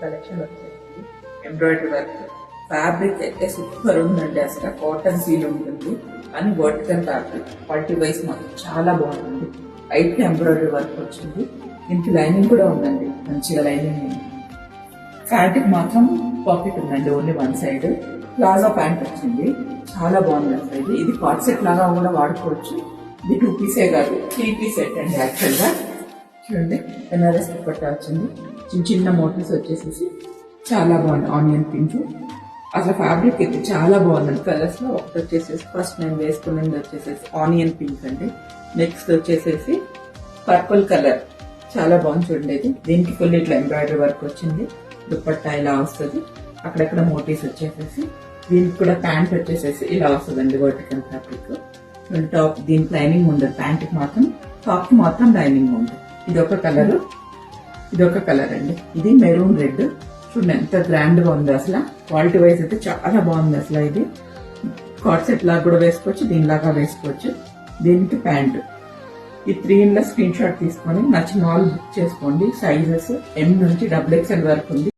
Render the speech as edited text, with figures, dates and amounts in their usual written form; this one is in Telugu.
కలెక్షన్ వచ్చేసింది. ఎంబ్రాయిడరీ వర్క్ ఫ్యాబ్రిక్ అయితే సూపర్ ఉందండి. అసలు కాటన్ ఫీల్ ఉంటుంది అని వర్టికల్ ఫ్యాబ్రిక్ క్వాలిటీ వైజ్ మాత్రం చాలా బాగుంటుంది. అయితే ఎంబ్రాయిడరీ వర్క్ వచ్చింది. దీనికి లైనింగ్ కూడా ఉందండి, మంచిగా లైనింగ్ ఉంది. ప్యాంట్కి మాత్రం పాకెట్ ఉందండి, only one side. Plaza pant వచ్చింది, చాలా బాగుంది అసలు. ఇది కార్డ్ సెట్ లాగా కూడా వాడుకోవచ్చు. ఇది 2 పీసే కాదు 3 పీస్ సెట్ అండి. యాక్చువల్గా చూడండి, బెనారస్ దుపట్టా వచ్చింది. చిన్న చిన్న మోటివ్స్ వచ్చేసేసి చాలా బాగుంది. ఆనియన్ పింక్ అసలు ఫ్యాబ్రిక్ అయితే చాలా బాగుందండి. కలర్స్ లో ఒకటి వచ్చేసేసి ఫస్ట్ నేను వేసుకున్నది వచ్చేసేసి ఆనియన్ పింక్ అండి. నెక్స్ట్ వచ్చేసేసి పర్పుల్ కలర్, చాలా బాగుంది చూడండి. ఇది దీనికి ఫుల్ ఇట్లా ఎంబ్రాయిడరీ వర్క్ వచ్చింది. దుపట్టా ఇలా వస్తుంది, అక్కడక్కడ మోటివ్స్ వచ్చేసేసి. దీనికి కూడా ప్యాంట్ వచ్చేసేసి ఇలా వస్తుందండి, వర్టికల్ ఫ్యాబ్రిక్. టాప్ దీనికి లైనింగ్ ఉండదు, ప్యాంట్ కి మాత్రం, టాప్ కి మాత్రం లైనింగ్ ఉంది. ఇదొక కలర్, ఇదొక కలర్ అండి. ఇది మెరూన్ రెడ్. చూడండి ఎంత గ్రాండ్ గా ఉంది అసలు. క్వాలిటీ వైజ్ అయితే చాలా బాగుంది అసలు. ఇది కార్డ్ సెట్ లాగా కూడా వేసుకోవచ్చు, దీనిలాగా వేసుకోవచ్చు. దీనికి ప్యాంట్. ఈ 3 స్క్రీన్ షాట్ తీసుకొని నచ్చిన వాళ్ళు బుక్ చేసుకోండి. సైజెస్ M నుంచి XXL వరకు ఉంది.